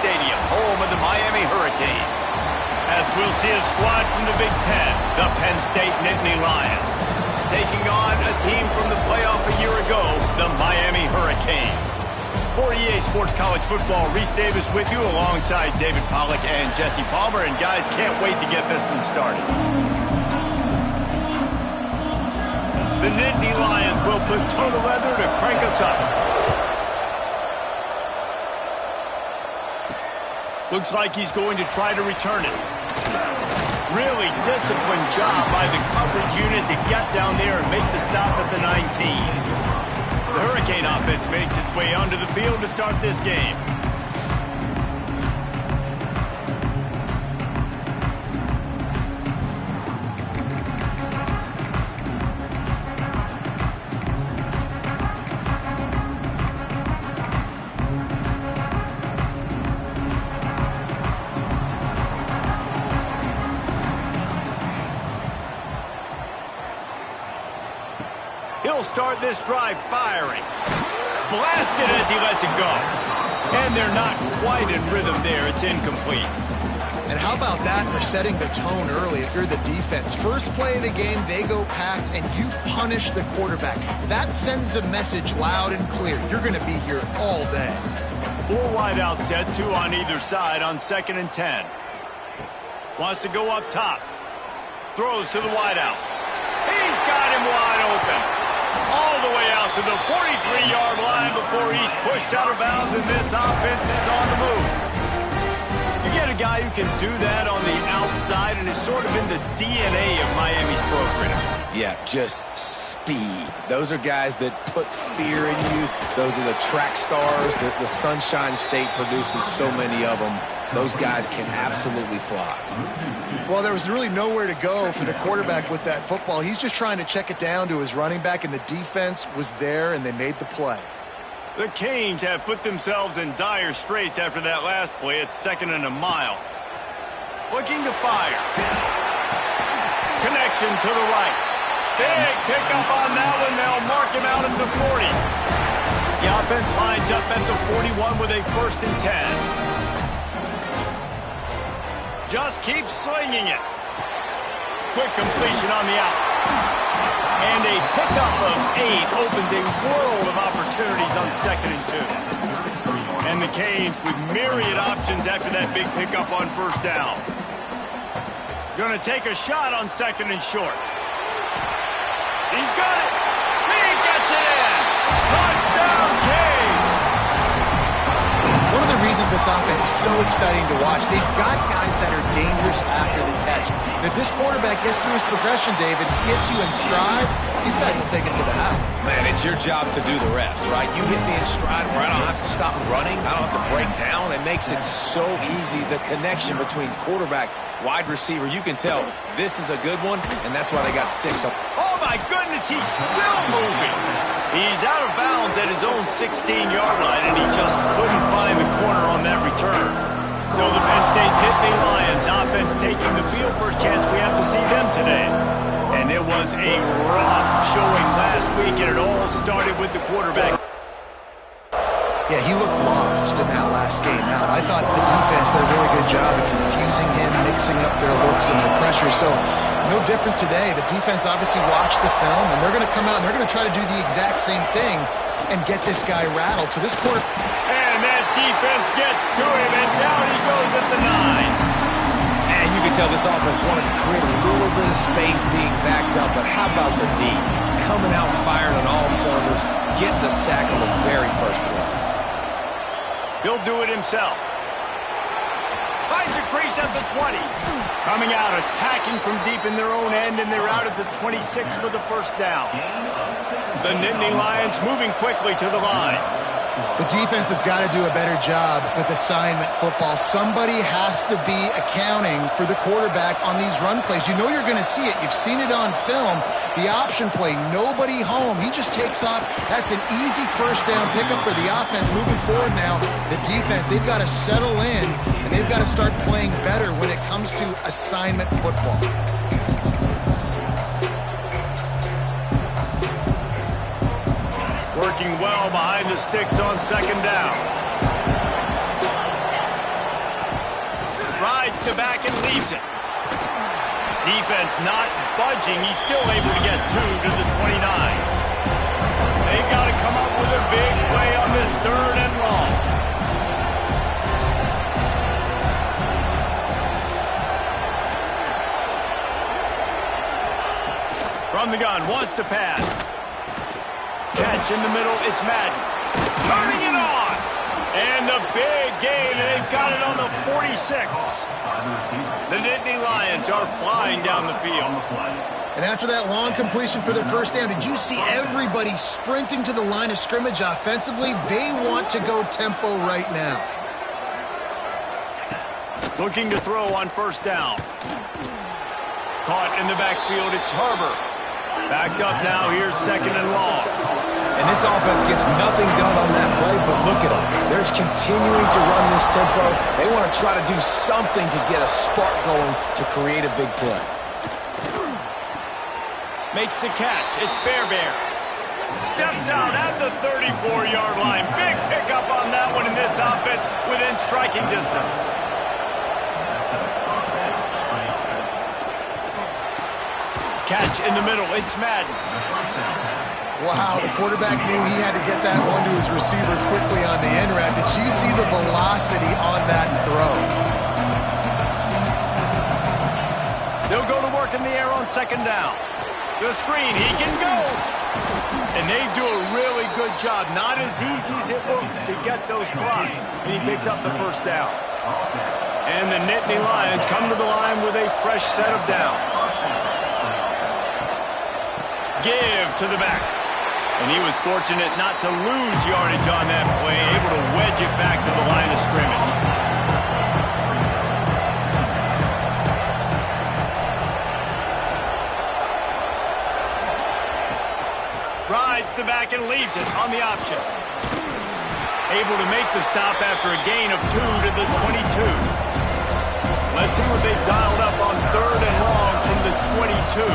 Stadium, home of the Miami Hurricanes. As we'll see a squad from the Big Ten, the Penn State Nittany Lions, taking on a team from the playoff a year ago, the Miami Hurricanes. For EA Sports College Football, Reese Davis with you alongside David Pollack and Jesse Palmer. And guys, can't wait to get this one started. The Nittany Lions will put total leather to crank us up. Looks like he's going to try to return it. Really disciplined job by the coverage unit to get down there and make the stop at the 19. The Hurricane offense makes its way onto the field to start this game. He'll start this drive firing. Blasted as he lets it go. And they're not quite in rhythm there. It's incomplete. And how about that for setting the tone early if you're the defense? First play of the game, they go pass, and you punish the quarterback. That sends a message loud and clear. You're going to be here all day. 4 wide out set, 2 on either side on 2nd and 10. Wants to go up top. Throws to the wide out. He's got him wide open. All the way out to the 43-yard line before he's pushed out of bounds, and this offense is on the move. You get a guy who can do that on the outside, and it's sort of in the DNA of Miami's program. Yeah, just speed. Those are guys that put fear in you. Those are the track stars that the Sunshine State produces so many of them. Those guys can absolutely fly. Well, there was really nowhere to go for the quarterback with that football. He's just trying to check it down to his running back, and the defense was there, and they made the play. The Canes have put themselves in dire straits after that last play. It's 2nd and a mile. Looking to fire. Connection to the right. Big pickup on that one. They'll mark him out at the 40. The offense lines up at the 41 with a 1st and 10. Just keeps slinging it. Quick completion on the out. And a pickup of 8 opens a world of opportunities on 2nd and 2. And the Canes with myriad options after that big pickup on 1st down. Going to take a shot on 2nd and short. He's got it. He gets it in. Touchdown, Canes. One of the reasons this offense is so exciting to watch, they've got guys that are dangerous after the catch. And if this quarterback gets through his progression, David, gets you in stride, these guys will take it to the house. Man, it's your job to do the rest, right? You hit me in stride where I don't have to stop running. I don't have to break down. It makes it so easy. The connection between quarterback, wide receiver, you can tell this is a good one, and that's why they got 6 of them. Oh, my goodness, he's still moving. He's out of bounds at his own 16-yard line, and he just couldn't find the corner on that return. So the Penn State Nittany Lions offense taking the field. First chance we have to see them today. And it was a rough showing last week, and it all started with the quarterback. Yeah, he looked lost in that last game. Now, I thought the defense did a really good job of confusing him, mixing up their looks and their pressure. So, no different today. The defense obviously watched the film, and they're going to come out and they're going to try to do the exact same thing and get this guy rattled. So this quarter... And that defense gets to him, and down he goes at the 9. And you can tell this offense wanted to create a little bit of space being backed up, but how about the D? Coming out firing on all cylinders, getting the sack on the very first play. He'll do it himself. Finds a crease at the 20. Coming out, attacking from deep in their own end, and they're out at the 26 with the 1st down. The Nittany Lions moving quickly to the line. The defense has got to do a better job with assignment football. Somebody has to be accounting for the quarterback on these run plays. You know you're going to see it. You've seen it on film. The option play, nobody home. He just takes off. That's an easy 1st down pickup for the offense. Moving forward now, the defense, they've got to settle in, and they've got to start playing better when it comes to assignment football. Working well behind the sticks on 2nd down. Rides to back and leaves it. Defense not budging. He's still able to get 2 to the 29. They've got to come up with a big play on this 3rd and long. From the gun, wants to pass. Catch in the middle, it's Madden. Turning it on! And the big gain, and they've got it on the 46. The Nittany Lions are flying down the field. And after that long completion for the 1st down, did you see everybody sprinting to the line of scrimmage offensively? They want to go tempo right now. Looking to throw on 1st down. Caught in the backfield, it's Harbor. Backed up now, here's 2nd and long. And this offense gets nothing done on that play, but look at them. They're continuing to run this tempo. They want to try to do something to get a spark going to create a big play. Makes the catch. It's Fairbairn. Steps out at the 34-yard line. Big pickup on that one in this offense within striking distance. Catch in the middle. It's Madden. Wow, the quarterback knew he had to get that one to his receiver quickly on the end route. Did you see the velocity on that throw? They'll go to work in the air on second down. The screen, he can go. And they do a really good job. Not as easy as it looks to get those blocks. And he picks up the first down. And the Nittany Lions come to the line with a fresh set of downs. Give to the back. And he was fortunate not to lose yardage on that play, able to wedge it back to the line of scrimmage. Rides the back and leaves it on the option. Able to make the stop after a gain of 2 to the 22. Let's see what they've dialed up on third and long from the 22.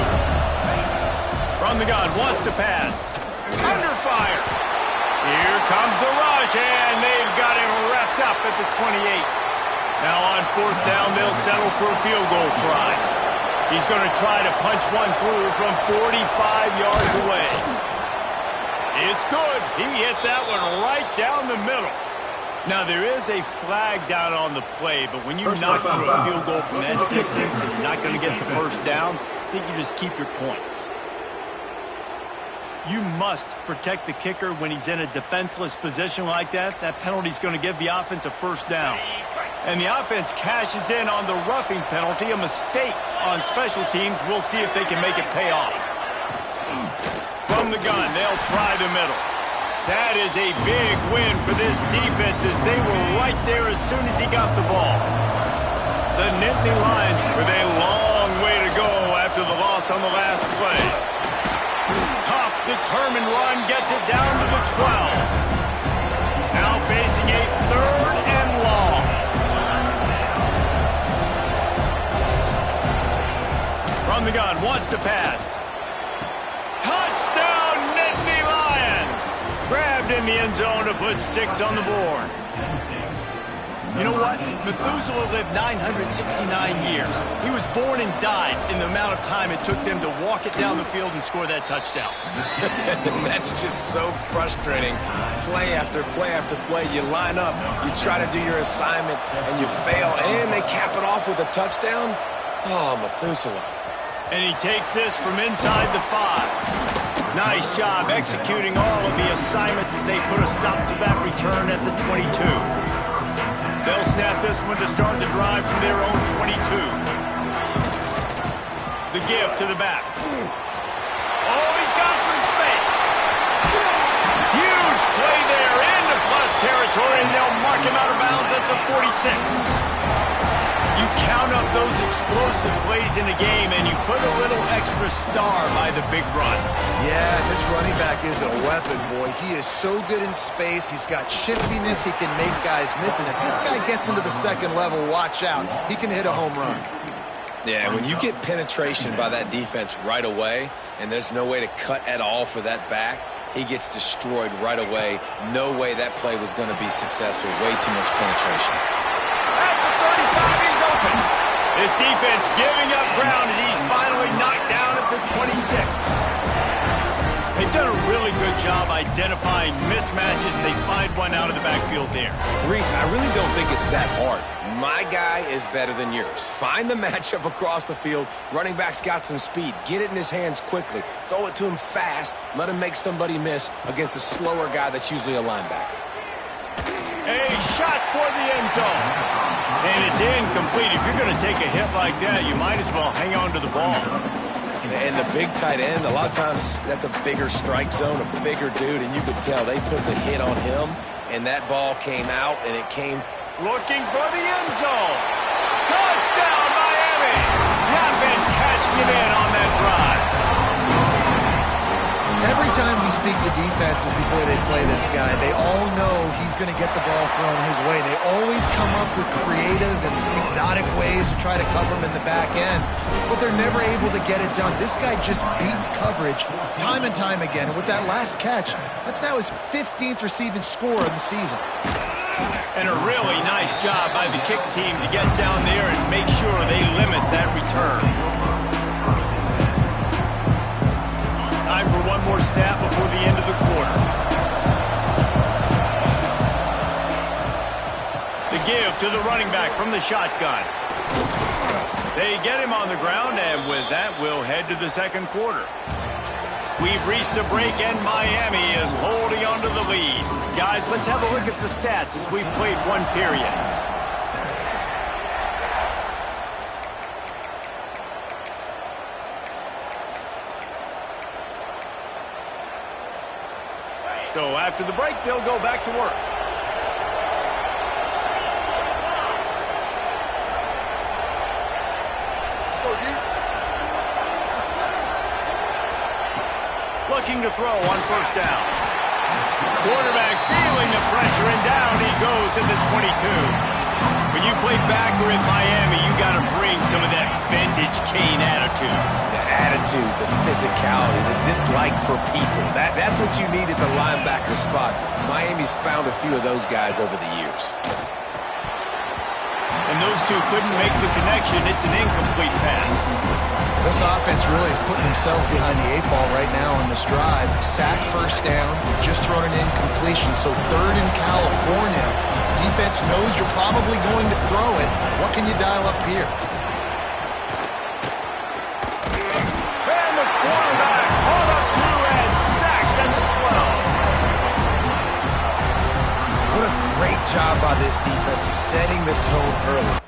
From the gun, wants to pass. Under fire. Here comes the rush, and they've got him wrapped up at the 28. Now on fourth down, they'll settle for a field goal try. He's going to try to punch one through from 45 yards away. It's good. He hit that one right down the middle. Now, there is a flag down on the play, but when you knock through a field goal from that distance and you're not going to get the first down, I think you just keep your points. You must protect the kicker when he's in a defenseless position like that. That penalty's going to give the offense a first down. And the offense cashes in on the roughing penalty, a mistake on special teams. We'll see if they can make it pay off. From the gun, they'll try the middle. That is a big win for this defense as they were right there as soon as he got the ball. The Nittany Lions with a long way to go after the loss on the last play. Tough, determined run gets it down to the 12. Now facing a third and long. From the gun, wants to pass. Touchdown, Nittany Lions! Grabbed in the end zone to put 6 on the board. You know what? Methuselah lived 969 years. He was born and died in the amount of time it took them to walk it down the field and score that touchdown. That's just so frustrating. Play after play after play. You line up, you try to do your assignment, and you fail, and they cap it off with a touchdown? Oh, Methuselah. And he takes this from inside the 5. Nice job executing all of the assignments as they put a stop to that return at the 22. They'll snap this one to start the drive from their own 22. The give to the back. Oh, he's got some space. Huge play there into plus territory, and they'll mark him out of bounds at the 46. You count up those explosive plays in a game, and you put a little extra star by the big run. Yeah, this running back is a weapon, boy. He is so good in space. He's got shiftiness. He can make guys miss. And if this guy gets into the second level, watch out. He can hit a home run. Yeah, when you get penetration by that defense right away, and there's no way to cut at all for that back, he gets destroyed right away. No way that play was going to be successful. Way too much penetration. At the 35, he's open. This defense giving up ground as he's finally knocked down at the 26. They've done a really good job identifying mismatches, and they find one out of the backfield there. Reese, I really don't think it's that hard. My guy is better than yours. Find the matchup across the field. Running back's got some speed. Get it in his hands quickly. Throw it to him fast. Let him make somebody miss against a slower guy that's usually a linebacker. A shot for the end zone. And it's incomplete. If you're going to take a hit like that, you might as well hang on to the ball. And the big tight end, a lot of times that's a bigger strike zone, a bigger dude, and you could tell they put the hit on him, and that ball came out, and it came... Looking for the end zone. Touchdown, Miami. The offense cashing it in on that drive. Every time we you speak to defenses before they play this guy, they all know he's going to get the ball thrown his way. They always come up with creative and exotic ways to try to cover him in the back end, but they're never able to get it done. This guy just beats coverage time and time again, and with that last catch, that's now his 15th receiving score of the season. And a really nice job by the kick team to get down there and make sure they limit that return. Time for one more snap before the end of the quarter. The give to the running back from the shotgun. They get him on the ground, and with that, we'll head to the second quarter. We've reached a break, and Miami is holding on to the lead. Guys, let's have a look at the stats as we've played one period. So after the break, they'll go back to work. Looking to throw on first down. Quarterback feeling the pressure, and down he goes at the 22. When you play backer in Miami, you got to bring some of that vintage Kane attitude. The attitude, the physicality, the dislike for people. That's what you need at the linebacker spot. Miami's found a few of those guys over the years. And those two couldn't make the connection. It's an incomplete pass. This offense really is putting themselves behind the 8 ball right now on this drive. Sack first down, just thrown an incompletion. So third in California. Defense knows you're probably going to throw it. What can you dial up here? And the quarterback hauled up to and sacked at the 12. What a great job by this defense setting the tone early.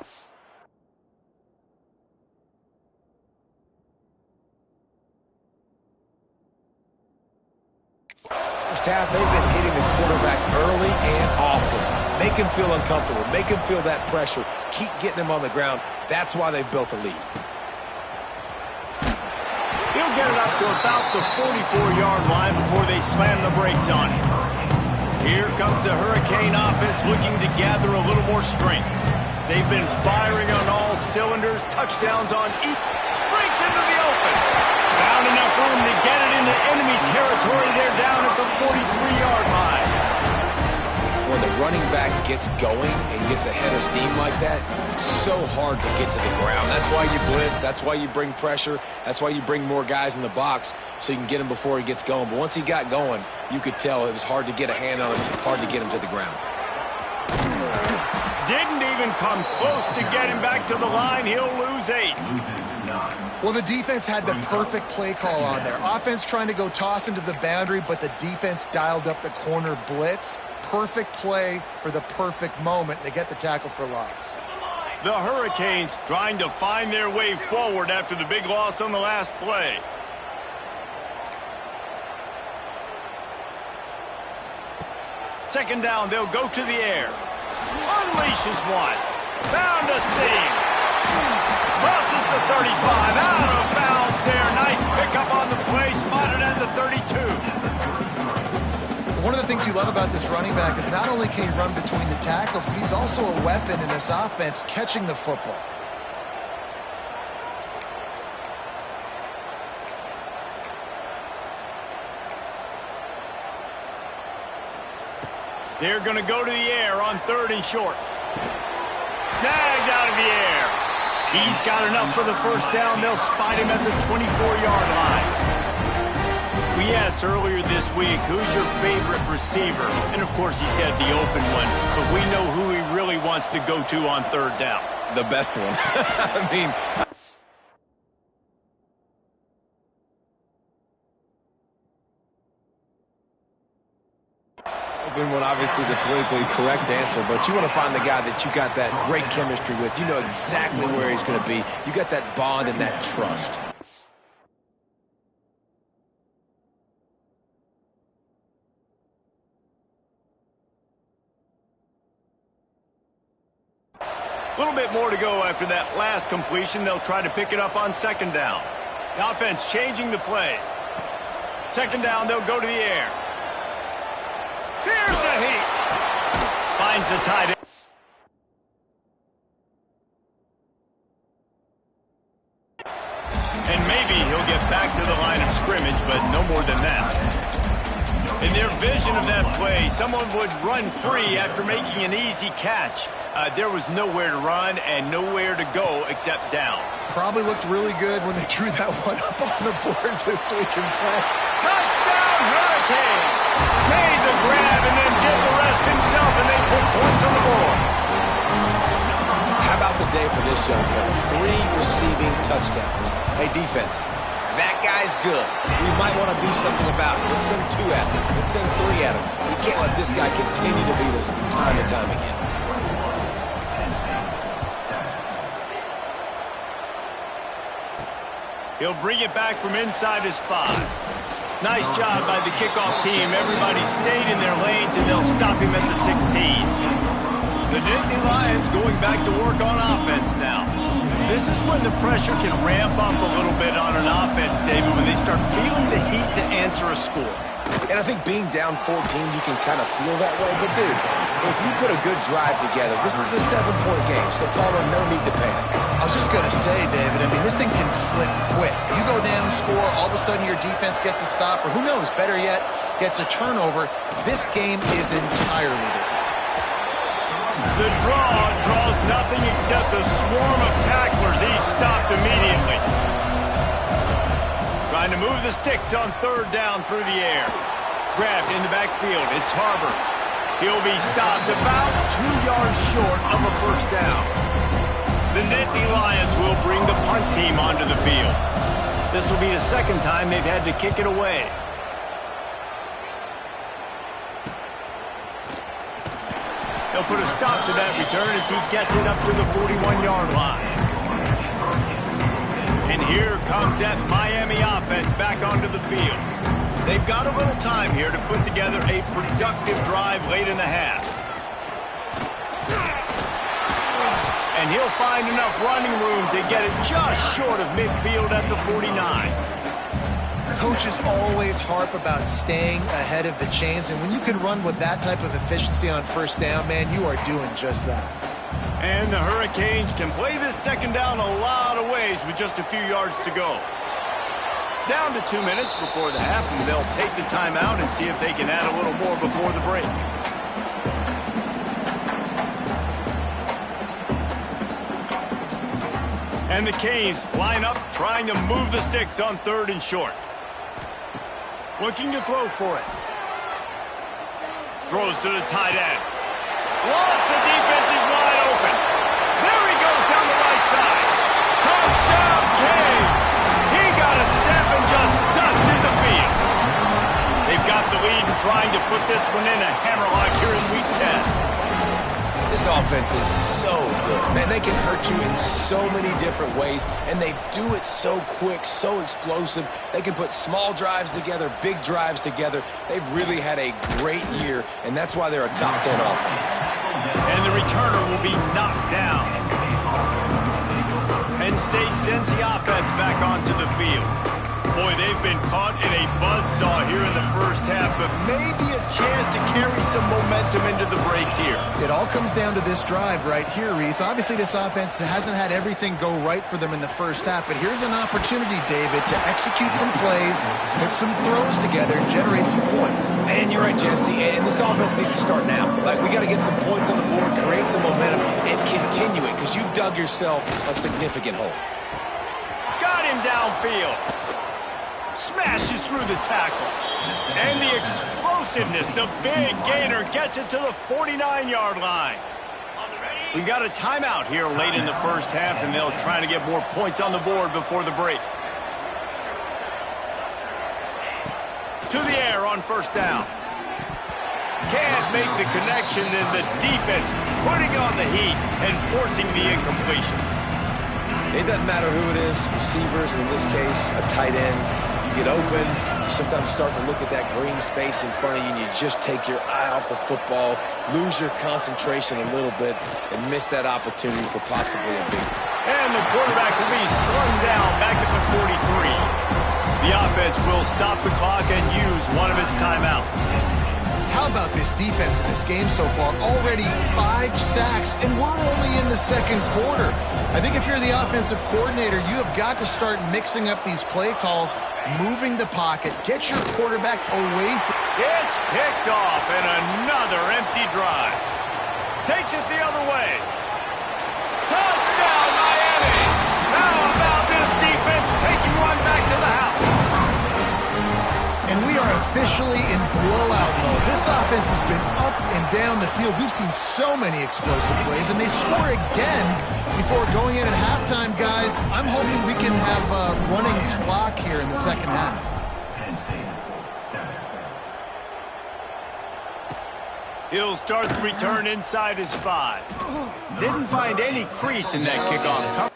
Half, they've been hitting the quarterback early and often. Make him feel uncomfortable. Make him feel that pressure. Keep getting him on the ground. That's why they've built a lead. He'll get it up to about the 44-yard line before they slam the brakes on him. Here comes the Hurricane offense looking to gather a little more strength. They've been firing on all cylinders. Touchdowns on each. Breaks into the open. Found enough room to get it into enemy territory. They're down at the 43-yard line. When the running back gets going and gets ahead of steam like that, it's so hard to get to the ground. That's why you blitz. That's why you bring pressure. That's why you bring more guys in the box so you can get him before he gets going. But once he got going, you could tell it was hard to get a hand on him, hard to get him to the ground. Didn't even come close to get him back to the line. He'll lose 8. Well, the defense had the perfect play call on there. Offense trying to go toss into the boundary, but the defense dialed up the corner blitz. Perfect play for the perfect moment. They get the tackle for loss. The Hurricanes trying to find their way forward after the big loss on the last play. Second down, they'll go to the air. Unleashes one. Found a seam. Crosses the 35. Out of bounds there. Nice pickup on the play. Spotted at the 32. One of the things you love about this running back is not only can he run between the tackles, but he's also a weapon in this offense catching the football. They're going to go to the air on third and short. Snagged out of the air. He's got enough for the first down. They'll spot him at the 24-yard line. We asked earlier this week, who's your favorite receiver? And, of course, he said the open one. But we know who he really wants to go to on third down. The best one. I mean... Open one, obviously the politically correct answer, but you want to find the guy that you got that great chemistry with. You know exactly where he's going to be. You got that bond and that trust. A little bit more to go after that last completion. They'll try to pick it up on second down. The offense changing the play. Second down, they'll go to the air. Here's the heat. Finds the tight end. And maybe he'll get back to the line of scrimmage, but no more than that. In their vision of that play, someone would run free after making an easy catch. There was nowhere to run and nowhere to go except down. Probably looked really good when they drew that one up on the board this week in play. Touchdown, Hurricane! Made the grab and then did the rest himself, and they put points on the board. How about the day for this young fella? 3 receiving touchdowns. Hey, defense, that guy's good. We might want to do something about it. Let's send 2 at him. Let's send 3 at him. We can't let this guy continue to beat us time and time again. He'll bring it back from inside his 5. Nice job by the kickoff team. Everybody stayed in their lanes, and they'll stop him at the 16. The Nittany Lions going back to work on offense now. This is when the pressure can ramp up a little bit on an offense, David, when they start feeling the heat to answer a score. And I think being down 14, you can kind of feel that way. But, dude, if you put a good drive together, this is a 7-point game, so, Palmer, no need to panic. I was just going to say, David, I mean, this thing can flip quick. You go down, score, all of a sudden your defense gets a stop, or who knows, better yet, gets a turnover. This game is entirely different. The draws nothing except a swarm of tacklers. He's stopped immediately. Trying to move the sticks on 3rd down through the air. Grabbed in the backfield. It's Harbor. He'll be stopped about 2 yards short of a 1st down. The Nittany Lions will bring the punt team onto the field. This will be the 2nd time they've had to kick it away. They'll put a stop to that return as he gets it up to the 41-yard line. And here comes that Miami offense back onto the field. They've got a little time here to put together a productive drive late in the half. And he'll find enough running room to get it just short of midfield at the 49. Coaches always harp about staying ahead of the chains, and when you can run with that type of efficiency on 1st down, man, you are doing just that. And the Hurricanes can play this 2nd down a lot of ways with just a few yards to go. Down to 2 minutes before the half, and they'll take the timeout and see if they can add a little more before the break. And the Canes line up, trying to move the sticks on 3rd and short. Looking to throw for it. Throws to the tight end. Lost, the defense is wide open. There he goes down the right side. Touchdown, Canes! He got a step and just dusted the field. They've got the lead and trying to put this one in a hammerlock here in Week 10. This offense is so good. Man, they can hurt you in so many different ways, and they do it so quick, so explosive. They can put small drives together, big drives together. They've really had a great year, and that's why they're a top 10 offense. And the returner will be knocked down. Penn State sends the offense back onto the field. Boy, they've been caught in a buzzsaw here in the 1st half, but maybe a chance to carry some momentum into the break here. It all comes down to this drive right here, Reese. Obviously, this offense hasn't had everything go right for them in the 1st half, but here's an opportunity, David, to execute some plays, put some throws together, and generate some points. And you're right, Jesse, and this offense needs to start now. Like, we got to get some points on the board, create some momentum, and continue it, because you've dug yourself a significant hole. Got him downfield. Smashes through the tackle. And the explosiveness, the big gainer, gets it to the 49-yard line. We got a timeout here late in the 1st half, and they'll try to get more points on the board before the break. To the air on 1st down. Can't make the connection, and the defense putting on the heat and forcing the incompletion. It doesn't matter who it is, receivers, in this case, a tight end. Get open, you sometimes start to look at that green space in front of you and you just take your eye off the football, lose your concentration a little bit, and miss that opportunity for possibly a big one. And the quarterback will be slung down back at the 43. The offense will stop the clock and use one of its timeouts. How about this defense in this game so far? Already 5 sacks, and we're only in the second quarter. I think if you're the offensive coordinator, you have got to start mixing up these play calls, moving the pocket, get your quarterback away from... It's picked off, and another empty drive. Takes it the other way. Touchdown, Miami! How about this defense taking one back to the house? And we are officially in blowout mode. This offense has been up and down the field. We've seen so many explosive plays, and they score again before going in at halftime, guys. I'm hoping we can have a running clock here in the second half. He'll start the return inside his 5. Didn't find any crease in that kickoff.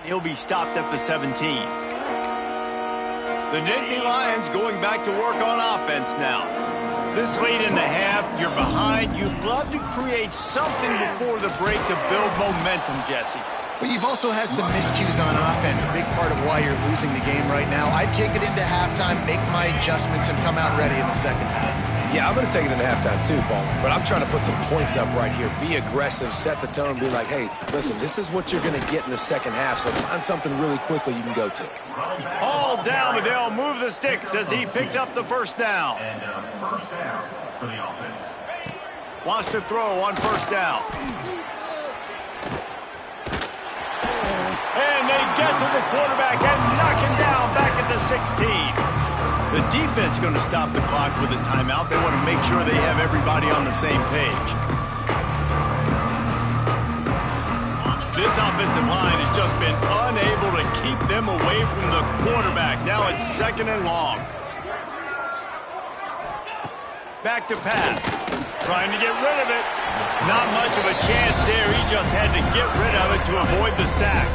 He'll be stopped at the 17. The Nittany Lions going back to work on offense now. This late in the half, you're behind. You'd love to create something before the break to build momentum, Jesse. But you've also had some miscues on offense, a big part of why you're losing the game right now. I'd take it into halftime, make my adjustments, and come out ready in the second half. Yeah, I'm going to take it into halftime too, Paul. But I'm trying to put some points up right here. Be aggressive, set the tone, be like, hey, listen, this is what you're going to get in the second half, so find something really quickly you can go to. All down, but they'll move the sticks as he picks up the first down. And first down for the offense. Wants to throw on first down. And they get to the quarterback and knock him down back at the 16. The defense going to stop the clock with a timeout. They want to make sure they have everybody on the same page. This offensive line has just been unable to keep them away from the quarterback. Now it's 2nd and long. Back to pass. Trying to get rid of it. Not much of a chance there. He just had to get rid of it to avoid the sack.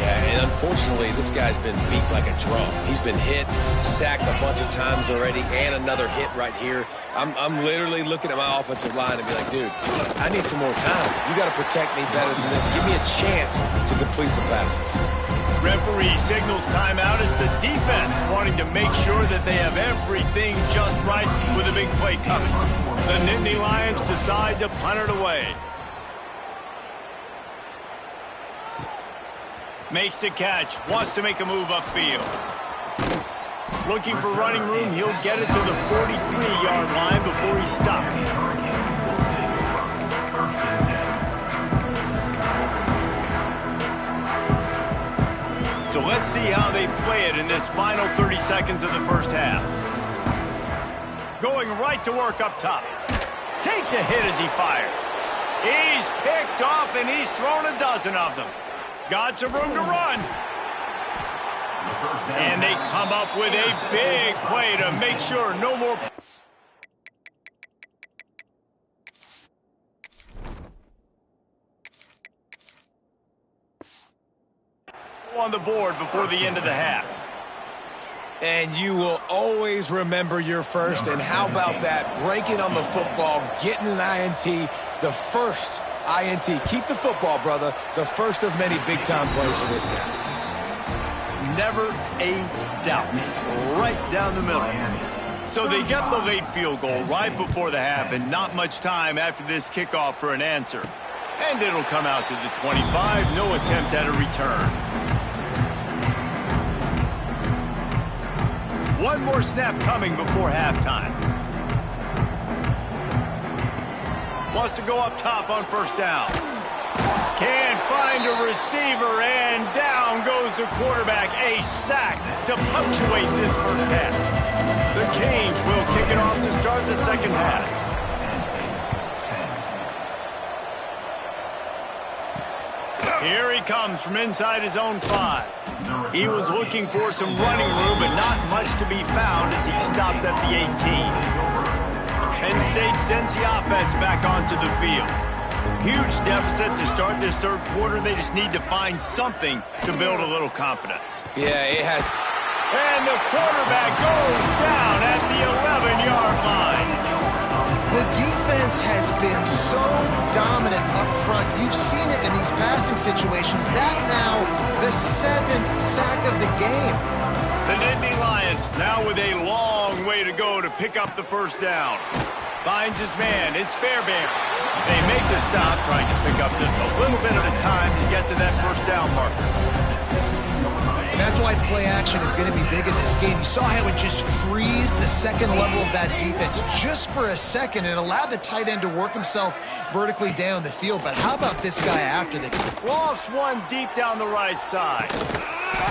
Yeah, and unfortunately, this guy's been beat like a drum. He's been hit, sacked a bunch of times already, and another hit right here. I'm literally looking at my offensive line and be like, dude, I need some more time. You got to protect me better than this. Give me a chance to complete some passes. Referee signals timeout as the defense wanting to make sure that they have everything just right with a big play coming. The Nittany Lions decide to punt it away. Makes the catch, wants to make a move upfield. Looking for running room, he'll get it to the 43-yard line before he's stopped. So let's see how they play it in this final 30 seconds of the first half. Going right to work up top. Takes a hit as he fires. He's picked off and he's thrown a dozen of them. Got some room to run. And they come up with a big play to make sure no more. On the board before the end of the half. And you will always remember your first. And how about that? Breaking on the football, getting an INT, the first INT. Keep the football, brother. The first of many big-time plays for this guy. Never a doubt. Right down the middle. So they get the late field goal right before the half, and not much time after this kickoff for an answer. And it'll come out to the 25. No attempt at a return. One more snap coming before halftime. Wants to go up top on first down. Can't find a receiver, and down goes the quarterback. A sack to punctuate this first half. The Canes will kick it off to start the second half. Here he comes from inside his own 5. He was looking for some running room, but not much to be found as he stopped at the 18. Penn State sends the offense back onto the field. Huge deficit to start this third quarter. They just need to find something to build a little confidence. Yeah, it has. And the quarterback goes down at the 11-yard line. The defense has been so dominant up front. You've seen it in these passing situations. That now the 7th sack of the game. The Nittany Lions now with a long way to go to pick up the first down. Finds his man. It's Fairbairn. They make the stop, trying to pick up just a little bit at a time to get to that first down marker. That's why play action is going to be big in this game. You saw how it just frees the second level of that defense just for a second. It allowed the tight end to work himself vertically down the field. But how about this guy after the kick? Lofts one deep down the right side.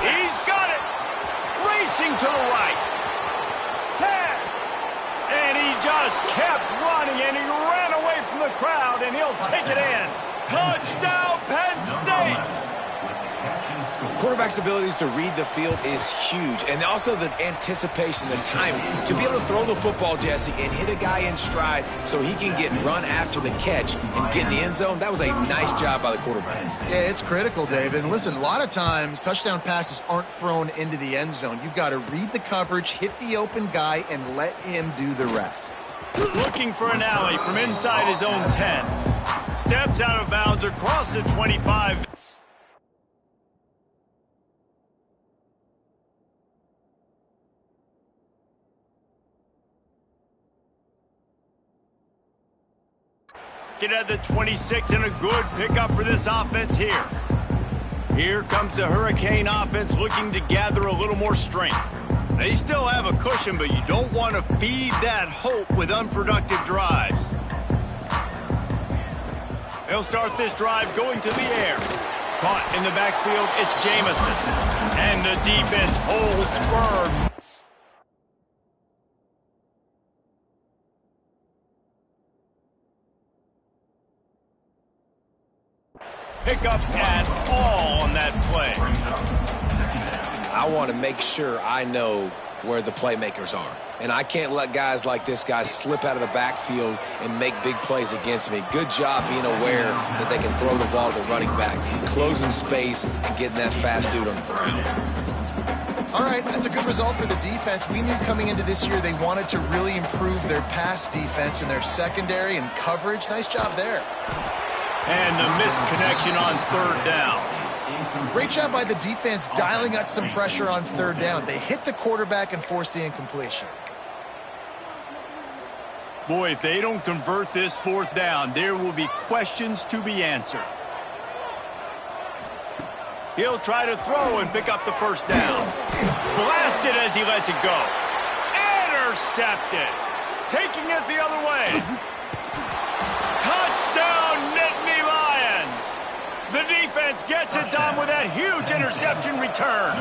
He's got it. Racing to the right. 10. And he just kept running, and he ran away from the crowd, and he'll take it in. Touchdown, Penn State! Quarterback's abilities to read the field is huge, and also the anticipation, the timing. To be able to throw the football, Jesse, and hit a guy in stride so he can get run after the catch and get in the end zone, that was a nice job by the quarterback. Yeah, it's critical, David. And listen, a lot of times touchdown passes aren't thrown into the end zone. You've got to read the coverage, hit the open guy, and let him do the rest. Looking for an alley from inside his own 10. Steps out of bounds across the 25. Get at the 26 and a good pickup for this offense here. Here comes the Hurricane offense looking to gather a little more strength. They still have a cushion, but you don't want to feed that hope with unproductive drives. They'll start this drive going to the air. Caught in the backfield, it's Jamison. And the defense holds firm. Pick up at all on that play. I want to make sure I know where the playmakers are. And I can't let guys like this guy slip out of the backfield and make big plays against me. Good job being aware that they can throw the ball to the running back, closing space and getting that fast dude on the ground. All right, that's a good result for the defense. We knew coming into this year they wanted to really improve their pass defense and their secondary and coverage. Nice job there. And the misconnection on third down. Great job by the defense dialing up some pressure on third down. They hit the quarterback and forced the incompletion. Boy, if they don't convert this fourth down, there will be questions to be answered. He'll try to throw and pick up the first down. Blasted as he lets it go. Intercepted. Taking it the other way. Touchdown, Nittany Lions. The defense gets it done with that huge interception return.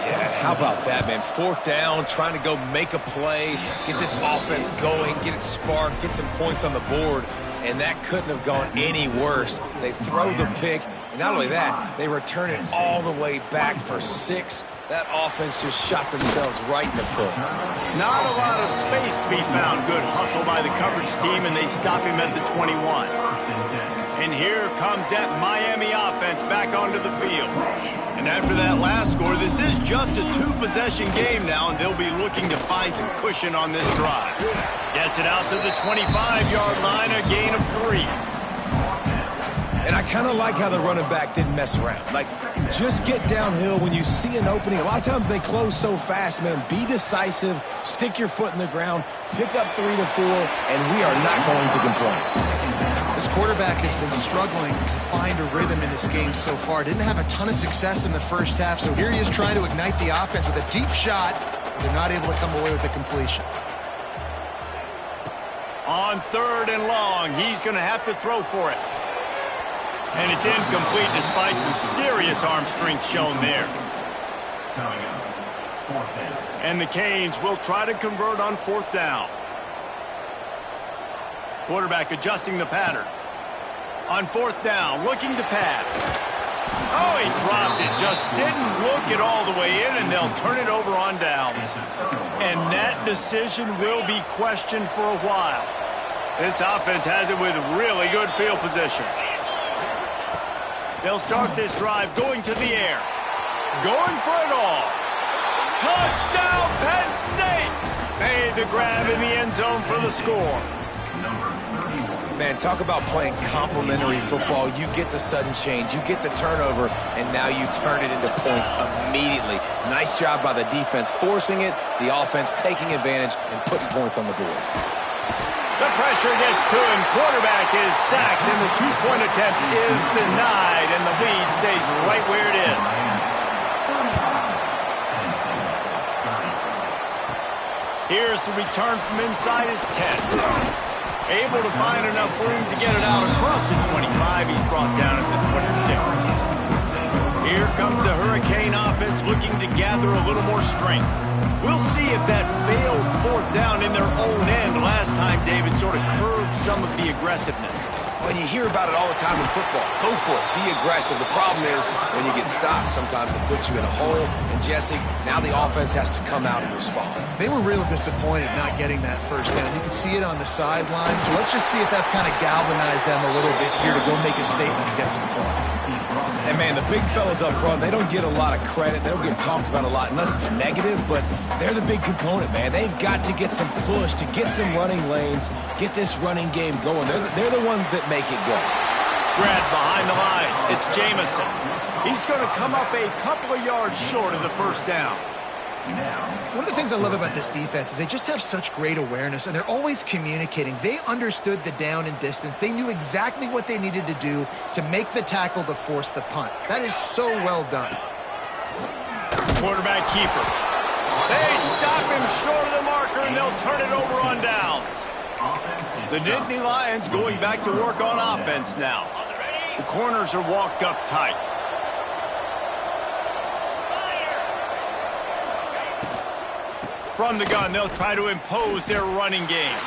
Yeah, how about that, man? Fourth down, trying to go make a play, get this offense going, get it sparked, get some points on the board, and that couldn't have gone any worse. They throw the pick, and not only that, they return it all the way back for 6. That offense just shot themselves right in the foot. Not a lot of space to be found. Good hustle by the coverage team, and they stop him at the 21. And here comes that Miami offense back onto the field. And after that last score, this is just a 2-possession game now, and they'll be looking to find some cushion on this drive. Gets it out to the 25-yard line, a gain of 3. And I kind of like how the running back didn't mess around. Like, just get downhill when you see an opening. A lot of times they close so fast, man. Be decisive, stick your foot in the ground, pick up 3 to 4, and we are not going to complain. This quarterback has been struggling to find a rhythm in this game so far. Didn't have a ton of success in the first half, so here he is trying to ignite the offense with a deep shot. They're not able to come away with the completion. On third and long, he's going to have to throw for it. And it's incomplete despite some serious arm strength shown there. And the Canes will try to convert on fourth down. Quarterback adjusting the pattern. On fourth down, looking to pass. Oh, he dropped it. Just didn't look it all the way in, and they'll turn it over on downs. And that decision will be questioned for a while. This offense has it with really good field position. They'll start this drive going to the air. Going for it all. Touchdown, Penn State! Made the grab in the end zone for the score. Man, talk about playing complementary football. You get the sudden change, you get the turnover, and now you turn it into points immediately. Nice job by the defense forcing it, the offense taking advantage and putting points on the board. The pressure gets to him. Quarterback is sacked, and the two-point attempt is denied, and the lead stays right where it is. Here's the return from inside his 10. Able to find enough room to get it out across the 25. He's brought down at the 26. Here comes the Hurricane offense looking to gather a little more strength. We'll see if that failed fourth down in their own end last time, David, sort of curbed some of the aggressiveness. Well, you hear about it all the time in football. Go for it. Be aggressive. The problem is when you get stopped, sometimes it puts you in a hole. And, Jesse, now the offense has to come out and respond. They were real disappointed not getting that first down. You can see it on the sideline. So let's just see if that's kind of galvanized them a little bit here to go make a statement and get some points. And, man, the big fellas up front, they don't get a lot of credit. They don't get talked about a lot unless it's negative, but they're the big component, man. They've got to get some push, to get some running lanes, get this running game going. They're the ones that make it go. Grab behind the line. It's Jamison. He's going to come up a couple of yards short of the first down. One of the things I love about this defense is they just have such great awareness, and they're always communicating. They understood the down and distance. They knew exactly what they needed to do to make the tackle to force the punt. That is so well done. Quarterback keeper. They stop him short of the marker, and they'll turn it over on downs. The Nittany Lions going back to work on offense now. The corners are walked up tight. From the gun, they'll try to impose their running game.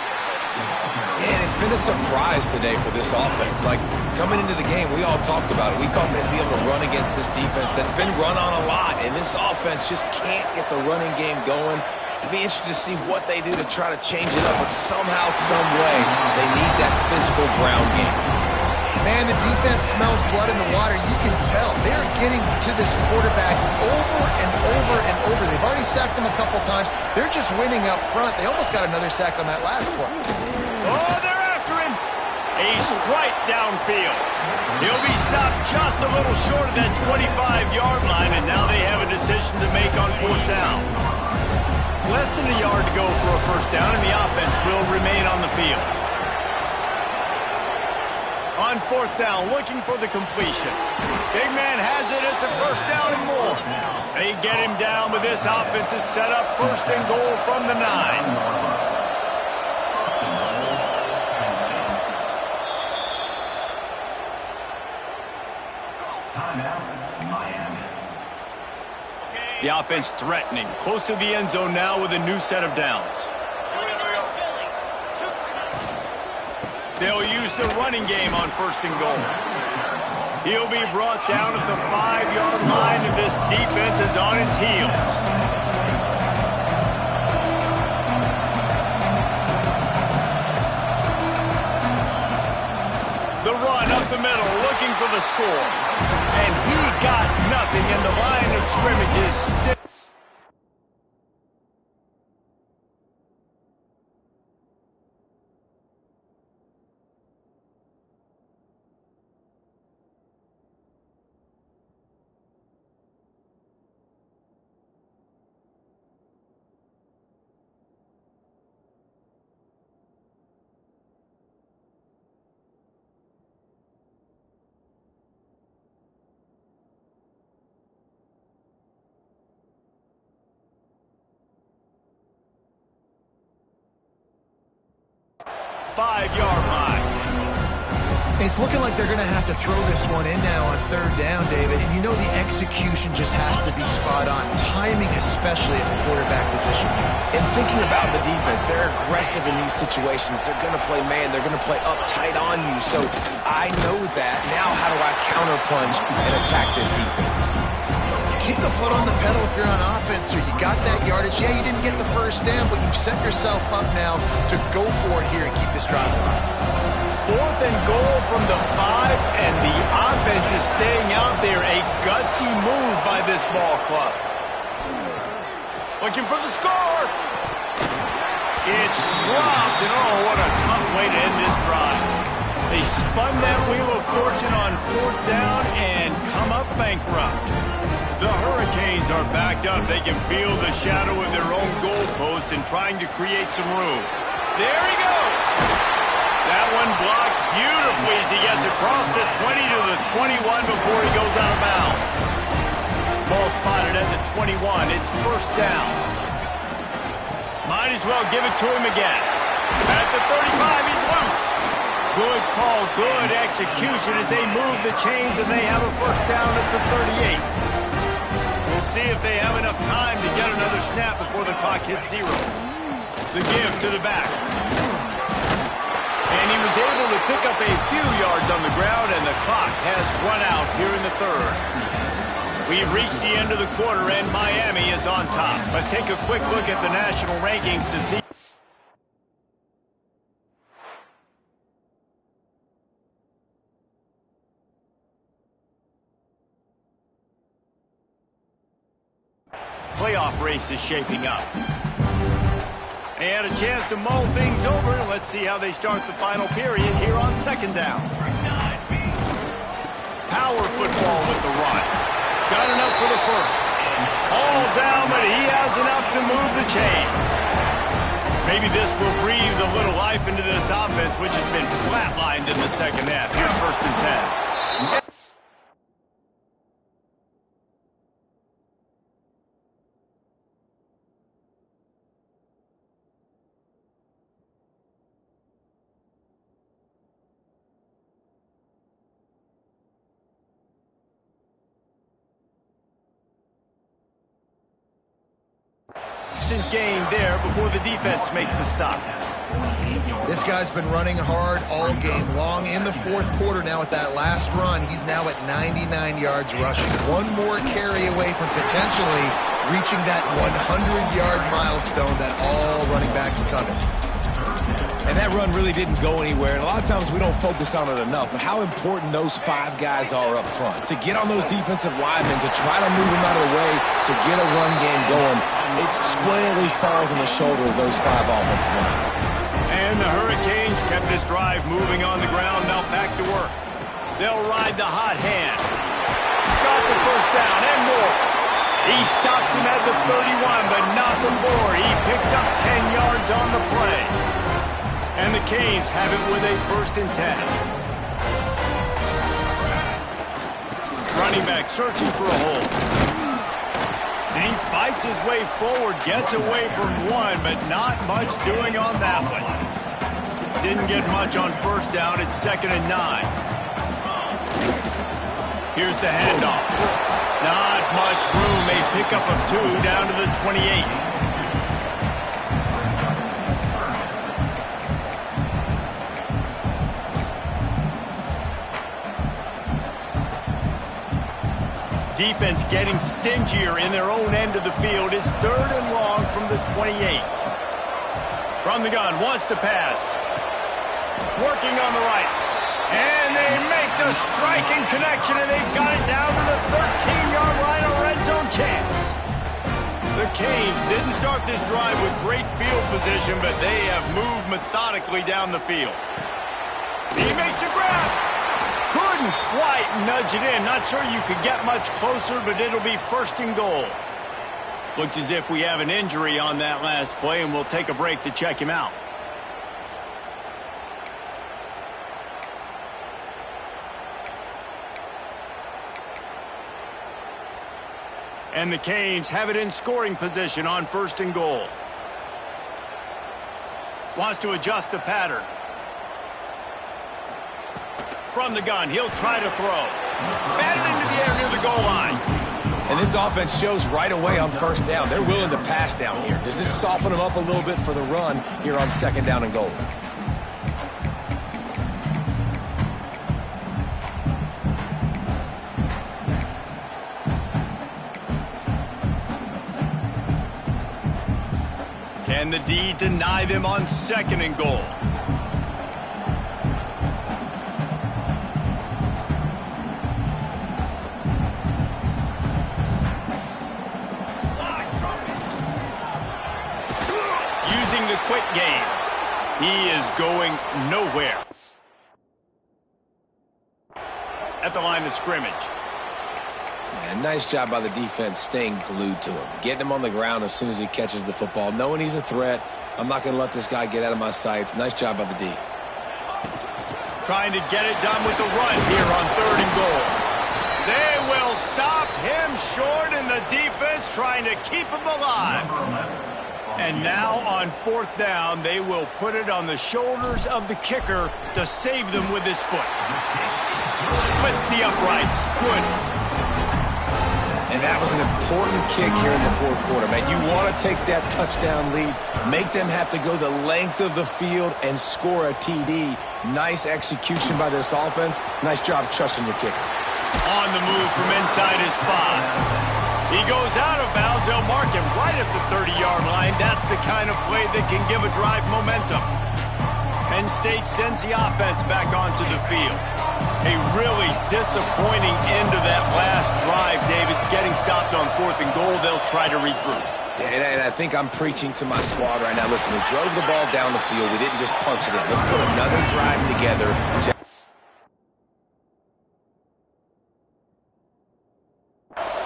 And it's been a surprise today for this offense. Like, coming into the game, we all talked about it. We thought they'd be able to run against this defense that's been run on a lot, and this offense just can't get the running game going. It'd be interesting to see what they do to try to change it up, but somehow, some way, they need that physical ground game. Man, the defense smells blood in the water. You can tell. They're getting to this quarterback over and over and over. They've already sacked him a couple times. They're just winning up front. They almost got another sack on that last play. Oh, they're after him. A strike downfield. He'll be stopped just a little short of that 25-yard line, and now they have a decision to make on fourth down. Less than a yard to go for a first down, and the offense will remain on the field. On fourth down, looking for the completion. Big man has it. It's a first down and more. They get him down, but this offense is set up first and goal from the 9. The offense threatening, close to the end zone now with a new set of downs. They'll use the running game on first and goal. He'll be brought down at the 5-yard line, and this defense is on its heels. The run up the middle, looking for the score. And he got nothing, and the line of scrimmage is still. Five-yard line. It's looking like they're going to have to throw this one in now on third down, David. And you know the execution just has to be spot on. Timing, especially at the quarterback position. And thinking about the defense, they're aggressive in these situations. They're going to play man. They're going to play up tight on you. So I know that. Now how do I counterpunch and attack this defense? Keep the foot on the pedal if you're on offense, or you got that yardage. Yeah, you didn't get the first down, but you've set yourself up now to go for it here and keep this drive alive. Fourth and goal from the 5, and the offense is staying out there. A gutsy move by this ball club. Looking for the score. It's dropped, and oh, what a tough way to end this drive. They spun that wheel of fortune on 4th down and come up bankrupt. The Hurricanes are backed up. They can feel the shadow of their own goalpost and trying to create some room. There he goes. That one blocked beautifully as he gets across the 20 to the 21 before he goes out of bounds. Ball spotted at the 21. It's 1st down. Might as well give it to him again. At the 35, he's loose. Good call, good execution as they move the chains and they have a 1st down at the 38. We'll see if they have enough time to get another snap before the clock hits 0. The give to the back. And he was able to pick up a few yards on the ground, and the clock has run out here in the 3rd. We've reached the end of the quarter, and Miami is on top. Let's take a quick look at the national rankings to see. Playoff race is shaping up. They had a chance to mull things over. Let's see how they start the final period here on 2nd down. Power football with the run. Got enough for the 1st. All down, but he has enough to move the chains. Maybe this will breathe a little life into this offense, which has been flatlined in the 2nd half. Here's 1st and 10. Gain there before the defense makes the stop. This guy's been running hard all game long. In the 4th quarter now with that last run, he's now at 99 yards rushing. One more carry away from potentially reaching that 100-yard milestone that all running backs covet. And that run really didn't go anywhere, and a lot of times we don't focus on it enough, but how important those 5 guys are up front. To get on those defensive linemen, to try to move them out of the way, to get a run game going, it squarely falls on the shoulder of those 5 offensive linemen. And the Hurricanes kept this drive moving on the ground, now back to work. They'll ride the hot hand. Got the 1st down and more. He stops him at the 31, but not before. He picks up 10 yards on the play. And the Canes have it with a 1st and 10. Running back searching for a hole. And he fights his way forward, gets away from one, but not much doing on that one. Didn't get much on 1st down. It's 2nd and 9. Here's the handoff. Not much room. A pickup of 2 down to the 28. Defense getting stingier in their own end of the field. It's 3rd and long from the 28. From the gun, wants to pass. Working on the right. And they make the striking connection, and they've got it down to the 13-yard line, a red zone chance. The Canes didn't start this drive with great field position, but they have moved methodically down the field. He makes a grab. Couldn't quite nudge it in. Not sure you could get much closer, but it'll be 1st and goal. Looks as if we have an injury on that last play, and we'll take a break to check him out. And the Canes have it in scoring position on 1st and goal. Wants to adjust the pattern. From the gun, he'll try to throw. Batted into the air near the goal line. And this offense shows right away on 1st down. They're willing to pass down here. Does this soften them up a little bit for the run here on 2nd down and goal? Can the D deny them on 2nd and goal? quick game. He is going nowhere. At the line of scrimmage. And nice job by the defense staying glued to him. Getting him on the ground as soon as he catches the football. Knowing he's a threat. I'm not going to let this guy get out of my sights. Nice job by the D. Trying to get it done with the run here on 3rd and goal. They will stop him short, and the defense trying to keep him alive. And now on 4th down, they will put it on the shoulders of the kicker to save them with his foot. Splits the uprights. Good. And that was an important kick here in the 4th quarter, man. You want to take that touchdown lead, make them have to go the length of the field and score a TD. Nice execution by this offense. Nice job trusting your kicker. On the move from inside his 5. He goes out of bounds. They'll mark him right at the 30-yard line. That's the kind of play that can give a drive momentum. Penn State sends the offense back onto the field. A really disappointing end to that last drive, David. Getting stopped on 4th and goal, they'll try to regroup. And I think I'm preaching to my squad right now. Listen, we drove the ball down the field. We didn't just punch it in. Let's put another drive together.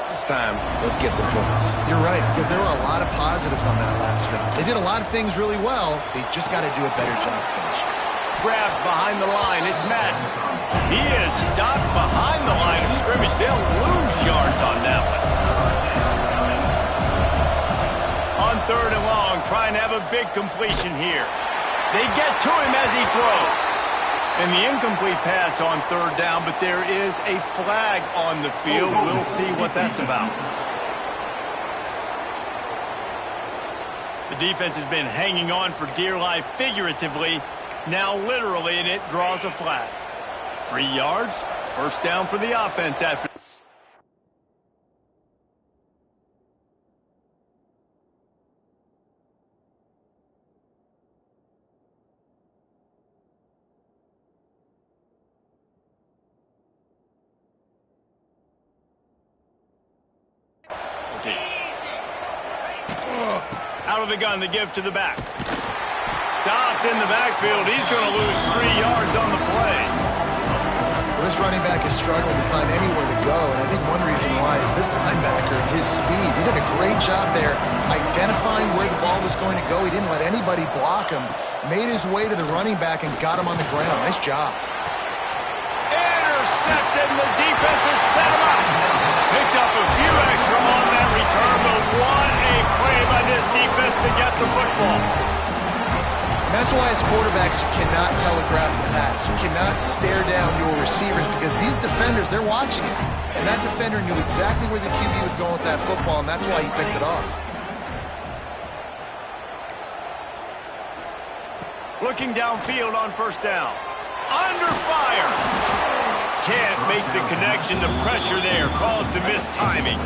This time, let's get some points. You're right, because there were a lot of positives on that last drive. They did a lot of things really well. They just got to do a better job finishing. Grabbed behind the line. It's Madden. He is stopped behind the line of scrimmage. They'll lose yards on that one. On 3rd and long, trying to have a big completion here. They get to him as he throws. And the incomplete pass on 3rd down, but there is a flag on the field. We'll see what that's about. The defense has been hanging on for dear life figuratively, now literally, and it draws a flag. 3 yards, 1st down for the offense after. Out of the gun to give to the back. Stopped in the backfield. He's going to lose 3 yards on the play. Well, this running back is struggling to find anywhere to go, and I think one reason why is this linebacker and his speed. He did a great job there identifying where the ball was going to go. He didn't let anybody block him. Made his way to the running back and got him on the ground. Nice job. Intercepted, and the defense has set him up. Picked up a few extra on that return, but what a play by this defense to get the football. And that's why as quarterbacks you cannot telegraph the pass. You cannot stare down your receivers because these defenders, they're watching it. And that defender knew exactly where the QB was going with that football, and that's why he picked it off. Looking downfield on 1st down. Under fire. Can't make the connection. The pressure there caused the missed timing.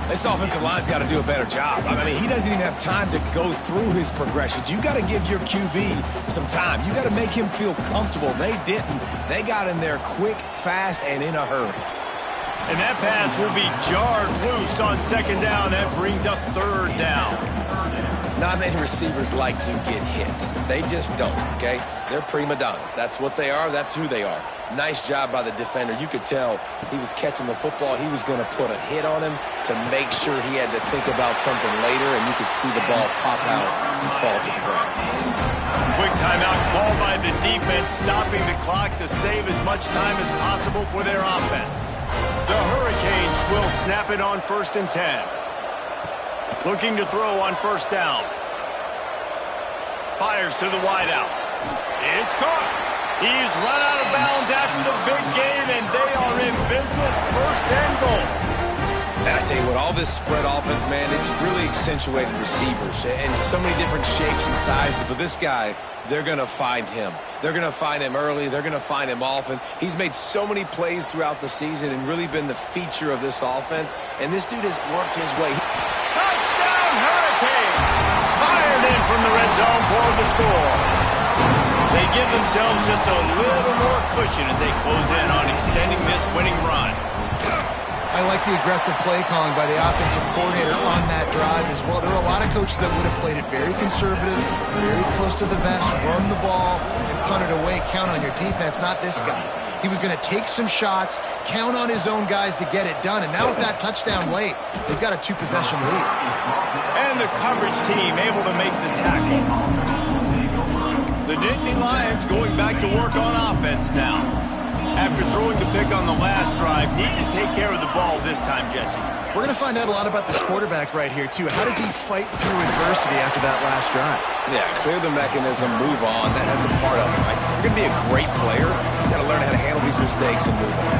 This offensive line's got to do a better job. I mean, he doesn't even have time to go through his progressions. You got to give your QB some time. You got to make him feel comfortable. They didn't. They got in there quick, fast, and in a hurry. And that pass will be jarred loose on 2nd down. That brings up 3rd down. Not many receivers like to get hit. They just don't, okay? They're prima donnas. That's what they are. That's who they are. Nice job by the defender. You could tell he was catching the football. He was going to put a hit on him to make sure he had to think about something later, and you could see the ball pop out and fall to the ground. Quick timeout called by the defense, stopping the clock to save as much time as possible for their offense. The Hurricanes will snap it on 1st and 10. Looking to throw on 1st down. Fires to the wideout. It's caught. He's run out of bounds after the big gain, and they are in business. 1st and goal. And I tell you what, all this spread offense, man, it's really accentuated receivers and so many different shapes and sizes. But this guy, they're going to find him. They're going to find him early. They're going to find him often. He's made so many plays throughout the season and really been the feature of this offense. And this dude has worked his way. Touchdown, Hurricane! Fired in from the red zone for the score. They give themselves just a little more cushion as they close in on extending this winning run. I I like the aggressive play calling by the offensive coordinator on that drive as well. There are a lot of coaches that would have played it very conservative, very close to the vest, run the ball, and punt it away. Count on your defense, not this guy. He was going to take some shots, count on his own guys to get it done. And now with that touchdown late, they've got a 2-possession lead. And the coverage team able to make the tackle. The Nittany Lions going back to work on offense now. After throwing the pick on the last drive, need to take care of the ball this time, Jesse. We're going to find out a lot about this quarterback right here, too. How does he fight through adversity after that last drive? Yeah, clear the mechanism, move on. That's a part of it, right? If you're going to be a great player, you got to learn how to handle these mistakes and move on.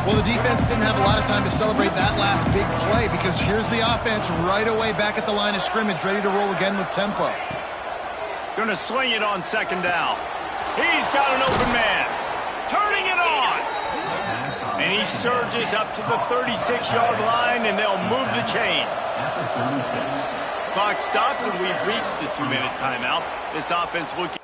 Well, the defense didn't have a lot of time to celebrate that last big play because here's the offense right away back at the line of scrimmage, ready to roll again with tempo. Going to swing it on second down. He's got an open man. Turning it on. And he surges up to the 36-yard line, and they'll move the chains. Clock stops, and we've reached the 2-minute timeout. This offense looking...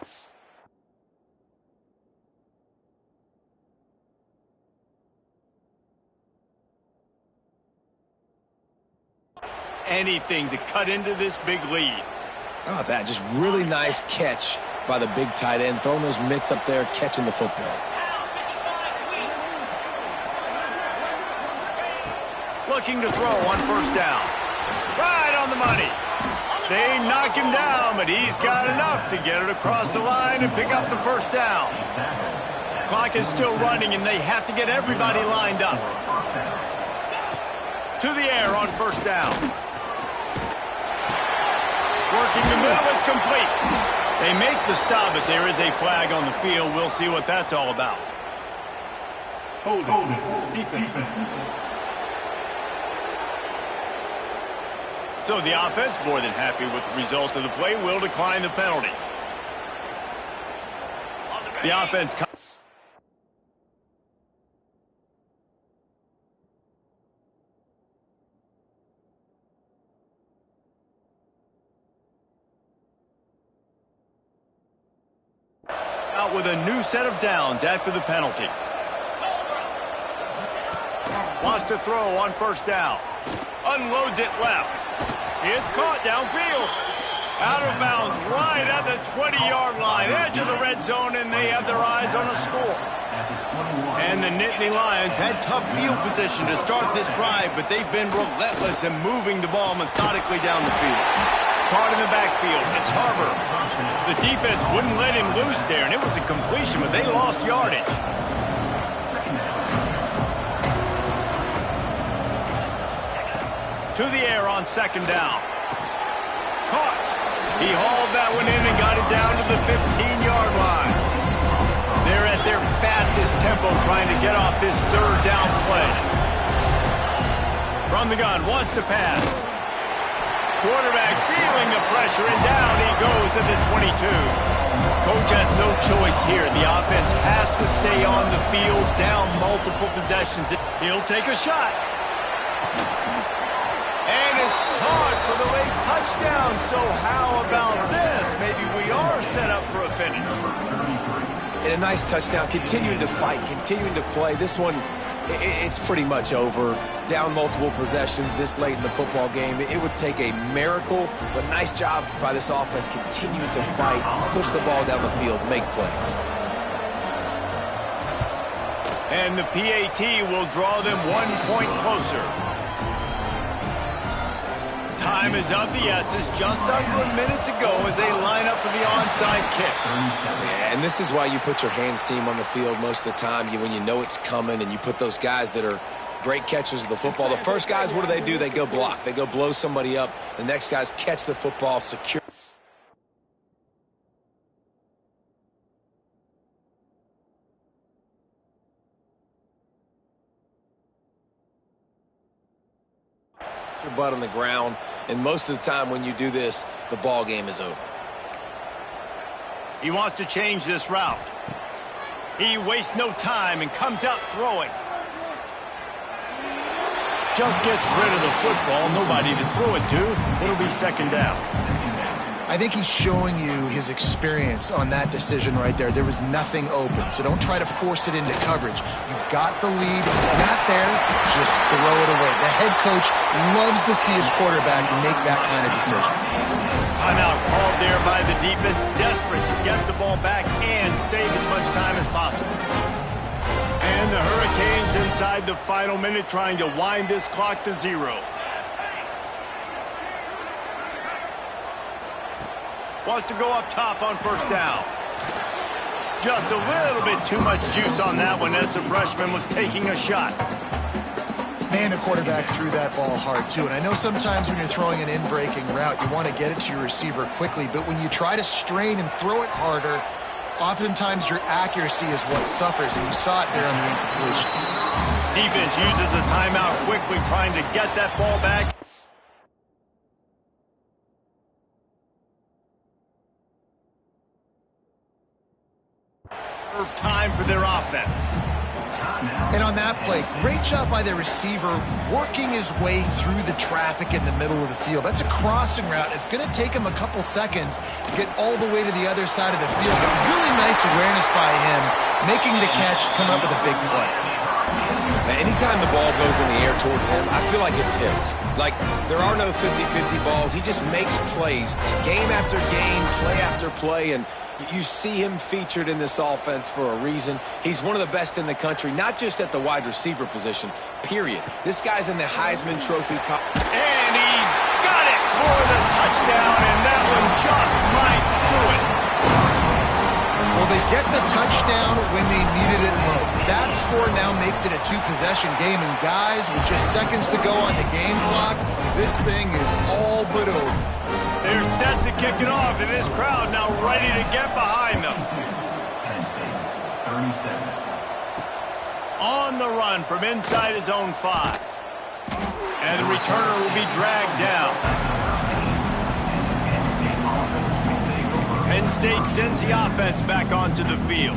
anything to cut into this big lead. Oh, that just really nice catch by the big tight end, throwing those mitts up there, catching the football. Looking to throw on first down. Right on the money. They knock him down, but he's got enough to get it across the line and pick up the first down. Clock is still running, and they have to get everybody lined up. To the air on first down. Working the middle, it's complete. They make the stop, but there is a flag on the field. We'll see what that's all about. Hold it. Defense. So the offense, more than happy with the result of the play, will decline the penalty. The offense... out with a new set of downs after the penalty. Wants to throw on first down. Unloads it left. It's caught downfield. Out of bounds right at the 20-yard line. Edge of the red zone, and they have their eyes on a score. And the Nittany Lions had tough field position to start this drive, but they've been relentless in moving the ball methodically down the field. Caught in the backfield. It's Harbor. The defense wouldn't let him loose there, and it was a completion, but they lost yardage. To the air on second down. Caught. He hauled that one in and got it down to the 15-yard line. They're at their fastest tempo trying to get off this third down play. From the gun, wants to pass. Quarterback feeling the pressure, and down he goes at the 22. Coach has no choice here. The offense has to stay on the field, down multiple possessions. He'll take a shot. And it's caught for the late touchdown. So how about this? Maybe we are set up for a finish. And a nice touchdown, continuing to fight, continuing to play. This one, it's pretty much over. Down multiple possessions this late in the football game. It would take a miracle, but nice job by this offense continuing to fight, push the ball down the field, make plays. And the PAT will draw them 1 point closer. Time is of the essence, just under a minute to go as they line up for the onside kick. Yeah, and this is why you put your hands team on the field most of the time, when you know it's coming, and you put those guys that are great catchers of the football. The first guys, what do? They go block. They go blow somebody up. The next guys catch the football, secure. Your butt on the ground, and most of the time when you do this, the ball game is over. He wants to change this route. He wastes no time and comes out throwing. Just gets rid of the football. Nobody to throw it to. It'll be second down. I think he's showing you his experience on that decision right there. There was nothing open, so don't try to force it into coverage. You've got the lead. If it's not there, just throw it away. The head coach loves to see his quarterback make that kind of decision. Timeout called there by the defense, desperate to get the ball back and save as much time as possible. And the Hurricanes inside the final minute trying to wind this clock to 0. Wants to go up top on first down. Just a little bit too much juice on that one as the freshman was taking a shot. Man, the quarterback threw that ball hard, too. And I know sometimes when you're throwing an in-breaking route, you want to get it to your receiver quickly. But when you try to strain and throw it harder, oftentimes your accuracy is what suffers. And you saw it there on the incompletion. Defense uses a timeout quickly, trying to get that ball back. Time for their offense. And on that play, great job by the receiver working his way through the traffic in the middle of the field. That's a crossing route. It's going to take him a couple seconds to get all the way to the other side of the field. But really nice awareness by him, making the catch, coming up with a big play. Anytime the ball goes in the air towards him, I feel like it's his. Like, there are no 50-50 balls. He just makes plays, game after game, play after play, and you see him featured in this offense for a reason. He's one of the best in the country, not just at the wide receiver position, period. This guy's in the Heisman Trophy. And he's got it for the touchdown, and that one just might do it. Well, they get the touchdown when they needed it most. That score now makes it a two-possession game, and guys, with just seconds to go on the game clock, this thing is all but over. They're set to kick it off, and this crowd now ready to get behind them. On the run from inside his own 5. And the returner will be dragged down. Penn State sends the offense back onto the field.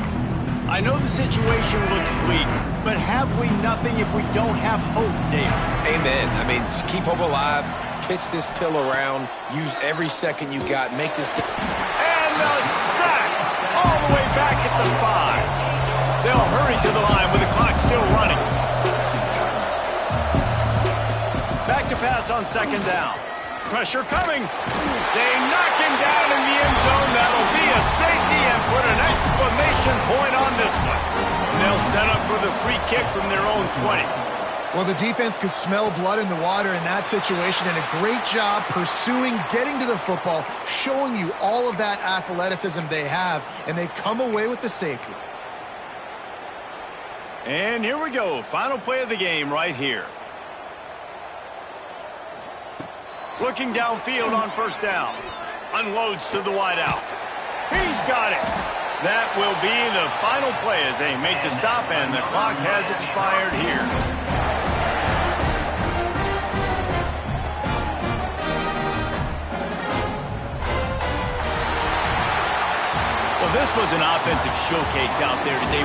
I know the situation looks bleak, but have we nothing if we don't have hope, David? Amen. I mean, keep hope alive, pitch this pill around, use every second you got, make this game. And the sack all the way back at the 5. They'll hurry to the line with the clock still running. Back to pass on second down. Pressure coming. They knock him down in the end zone. That'll be a safety and put an exclamation point on this one. And they'll set up for the free kick from their own 20. Well, the defense could smell blood in the water in that situation, and a great job pursuing, getting to the football, showing you all of that athleticism they have, and they come away with the safety. And here we go. Final play of the game right here. Looking downfield on first down. Unloads to the wideout. He's got it. That will be the final play as they make the stop, and the clock has expired here. Well, this was an offensive showcase out there today.